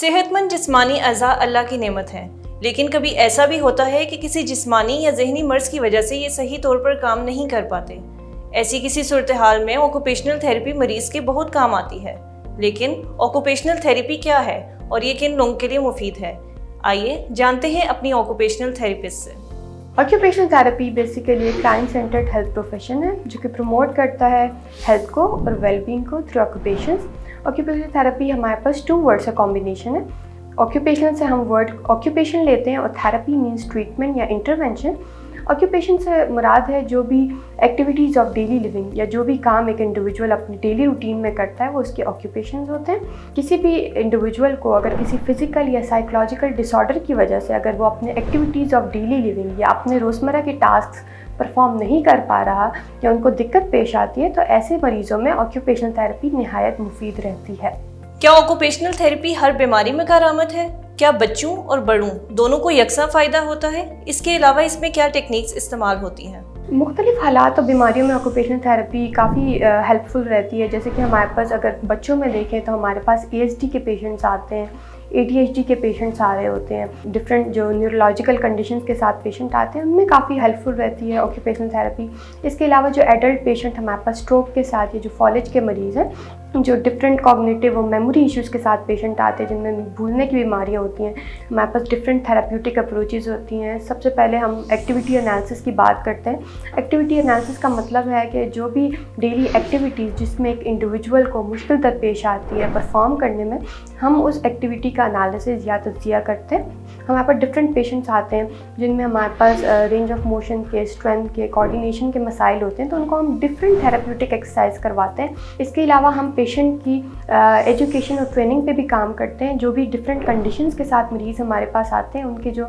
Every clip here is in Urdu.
صحت مند جسمانی اعضاء اللہ کی نعمت ہے، لیکن کبھی ایسا بھی ہوتا ہے کہ کسی جسمانی یا ذہنی مرض کی وجہ سے یہ صحیح طور پر کام نہیں کر پاتے۔ ایسی کسی صورتحال میں آکوپیشنل تھیراپی مریض کے بہت کام آتی ہے۔ لیکن آکوپیشنل تھیراپی کیا ہے اور یہ کن لوگوں کے لیے مفید ہے؟ آئیے جانتے ہیں اپنی آکوپیشنل تھیراپسٹ سے۔ آکیوپیشنل تھیراپی بیسیکلی ایک کلائنٹ سینٹرڈ ہیلتھ پروفیشن ہے جو کہ پروموٹ کرتا ہے ہیلتھ کو اور ویل بینگ کو تھرو آکوپیشنز۔ آکیوپیشنل تھیراپی ہمارے پاس 2 ورڈس کا کمبینیشن ہے۔ آکیوپیشنل سے ہم ورڈ آکیوپیشن لیتے ہیں اور تھیراپی مینس ٹریٹمنٹ یا انٹرونشن۔ آکیوپیشن سے مراد ہے جو بھی ایکٹیویٹیز آف ڈیلی لیونگ یا جو بھی کام ایک انڈیویجول اپنی ڈیلی روٹین میں کرتا ہے وہ اس کے آکیوپیشنز ہوتے ہیں۔ کسی بھی انڈیویجول کو اگر کسی فزیکل یا سائیکولوجیکل ڈس آرڈر کی وجہ سے اگر وہ اپنے ایکٹیویٹیز آف ڈیلی لیونگ یا اپنے روزمرہ کے ٹاسکس پرفارم نہیں کر پا رہا یا ان کو دقت پیش آتی ہے تو ایسے مریضوں میں آکیوپیشنل تھیراپی نہایت مفید رہتی ہے۔ کیا آکوپیشنل تھیراپی ہر بیماری میں کارآمد ہے؟ کیا بچوں اور بڑوں دونوں کو یکساں فائدہ ہوتا ہے؟ اس کے علاوہ اس میں کیا ٹیکنیکس استعمال ہوتی ہیں؟ مختلف حالات اور بیماریوں میں آکوپیشنل تھیراپی کافی ہیلپ فل رہتی ہے۔ جیسے کہ ہمارے پاس اگر بچوں میں دیکھیں تو ہمارے پاس ASD کے پیشنٹس آتے ہیں، ADHD کے پیشنٹس آ رہے ہوتے ہیں، ڈفرینٹ جو نیورولوجیکل کنڈیشنز کے ساتھ پیشنٹ آتے ہیں ان میں کافی ہیلپ فل رہتی ہے آکوپیشنل تھیراپی۔ اس کے علاوہ جو ایڈلٹ پیشنٹ ہمارے پاس اسٹروک کے ساتھ یا جو فالج کے مریض ہیں جو ڈفرینٹ کوگنیٹیو اور میموری ایشوز کے ساتھ پیشنٹ آتے ہیں جن میں بھولنے کی بیماریاں ہوتی ہیں، ہمارے پاس ڈفرینٹ تھیراپیوٹک اپروچز ہوتی ہیں۔ سب سے پہلے ہم ایکٹیویٹی انالیسس کی بات کرتے ہیں۔ ایکٹیویٹی انالیسس کا مطلب ہے کہ جو بھی ڈیلی ایکٹیویٹیز جس میں ایک انڈیویجول کو مشکل درپیش آتی ہے پرفارم کرنے میں، ہم اس ایکٹیویٹی کا انالیسس یا تجزیہ کرتے ہیں۔ ہمارے پاس ڈفرینٹ پیشنٹس آتے ہیں جن میں ہمارے پاس رینج آف موشن کے، اسٹرینتھ کے، کوآرڈینیشن کے مسائل ہوتے ہیں تو ان کو ہم ڈفرینٹ تھیراپیوٹک ایکسرسائز کرواتے ہیں۔ اس کے علاوہ ہم پیشنٹ کی ایجوکیشن اور ٹریننگ پہ بھی کام کرتے ہیں۔ جو بھی ڈفرینٹ کنڈیشنز کے ساتھ مریض ہمارے پاس آتے ہیں ان کے جو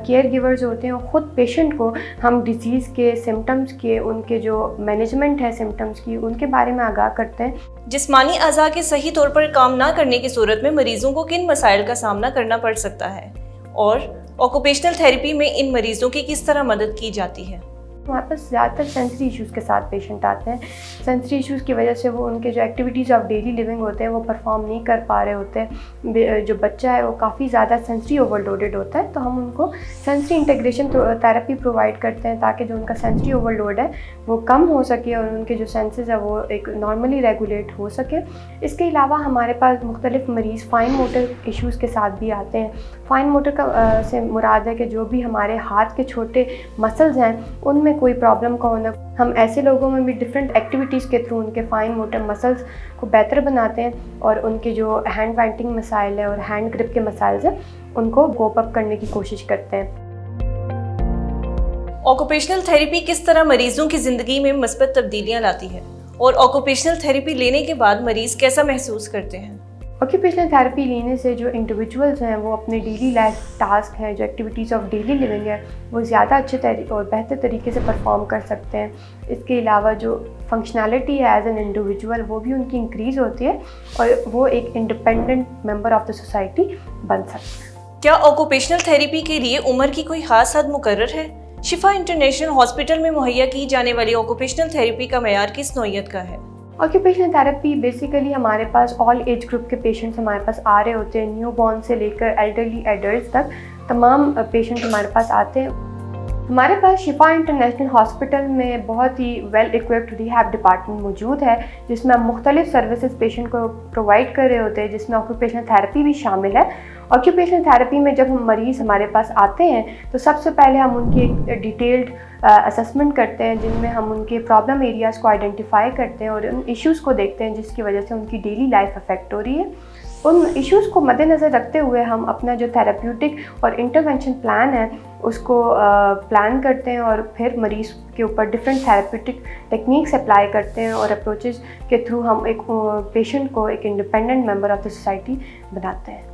کیئر گیورز ہوتے ہیں خود پیشنٹ کو ہم ڈیزیز کے سمٹمز کے، ان کے جو مینجمنٹ ہے سمٹمز کی، ان کے بارے میں آگاہ کرتے ہیں۔ جسمانی اعضاء کے صحیح طور پر کام نہ کرنے کی صورت میں مریضوں کو کن مسائل کا سامنا کرنا پڑ سکتا ہے اور آکوپیشنل تھیراپی میں ان مریضوں کی کس طرح مدد کی جاتی ہے؟ ہمارے پاس زیادہ تر سینسری ایشوز کے ساتھ پیشنٹ آتے ہیں۔ سینسری ایشوز کی وجہ سے وہ ان کے جو ایکٹیویٹیز آف ڈیلی لیونگ ہوتے ہیں وہ پرفارم نہیں کر پا رہے ہوتے ہیں۔ جو بچہ ہے وہ کافی زیادہ سینسری اوور لوڈڈ ہوتا ہے تو ہم ان کو سینسری انٹیگریشن تھیراپی پرووائڈ کرتے ہیں تاکہ جو ان کا سینسری اوور لوڈ ہے وہ کم ہو سکے اور ان کے جو سینسز ہے وہ ایک نارملی ریگولیٹ ہو سکے۔ اس کے علاوہ ہمارے پاس مختلف مریض فائن موٹر ایشوز کے ساتھ بھی آتے ہیں۔ فائن موٹر سے مراد ہے کہ جو بھی ہمارے ہاتھ کے چھوٹے مسلز ہیں ان میں کوئی پرابلم کا ہونا، ہم ایسے لوگوں میں بھی ڈفرینٹ ایکٹیویٹیز کے تھرو ان کے فائن موٹر مسلز کو بہتر بناتے ہیں اور ان کے جو ہینڈ پینٹنگ مسائل ہے اور ہینڈ گرپ کے مسائل ہیں ان کو کوپ اپ کرنے کی کوشش کرتے ہیں۔ آکوپیشنل تھیراپی کس طرح مریضوں کی زندگی میں مثبت تبدیلیاں لاتی ہے اور آکوپیشنل تھیراپی لینے کے بعد مریض کیسا محسوس کرتے ہیں؟ آکیوپیشنل تھیراپی لینے سے جو انڈیویجولز ہیں وہ اپنے ڈیلی لائف ٹاسک ہیں، جو ایکٹیویٹیز آف ڈیلی لیونگ ہے وہ زیادہ اچھے اور بہتر طریقے سے پرفارم کر سکتے ہیں۔ اس کے علاوہ جو فنکشنالٹی ہے ایز این انڈیویجول وہ بھی ان کی انکریز ہوتی ہے اور وہ ایک independent member of the society بن سکتے ہیں۔ کیا آکوپیشنل تھیراپی کے لیے عمر کی کوئی خاص حد مقرر ہے؟ شفا انٹرنیشنل ہاسپٹل میں مہیا کی جانے والی آکوپیشنل تھیراپی کا معیار کس نوعیت کا ہے؟ آکیوپیشنل تھیراپی بیسیکلی ہمارے پاس آل ایج گروپ کے پیشنٹس ہمارے پاس آ رہے ہوتے ہیں، نیو بورن سے لے کر ایلڈرلی ایڈلٹس تک تمام پیشنٹ ہمارے پاس آتے ہیں۔ ہمارے پاس شفا انٹرنیشنل ہاسپٹل میں بہت ہی ویل ایکوپڈ ریہیب ڈپارٹمنٹ موجود ہے جس میں ہم مختلف سروسز پیشنٹ کو پرووائڈ کر رہے ہوتے ہیں جس میں آکیوپیشنل تھیراپی بھی شامل ہے۔ آکیوپیشنل تھیراپی میں جب ہم مریض ہمارے پاس آتے ہیں تو سب سے پہلے ہم ان کی ایک ڈیٹیلڈ اسسمنٹ کرتے ہیں جن میں ہم ان کے پرابلم ایریاز کو آئیڈینٹیفائی کرتے ہیں اور ان ایشوز کو دیکھتے ہیں جس کی وجہ سے ان کی ڈیلی لائف افیکٹ ہو رہی ہے۔ ان ایشوز کو مد نظر رکھتے ہوئے ہم اپنا جو تھیراپیوٹک اور انٹرونشن پلان ہے اس کو پلان کرتے ہیں اور پھر مریض کے اوپر ڈفرینٹ تھیراپیوٹک ٹیکنیکس اپلائی کرتے ہیں اور اپروچز کے تھرو ہم ایک پیشنٹ کو ایک independent member of the society بناتے ہیں۔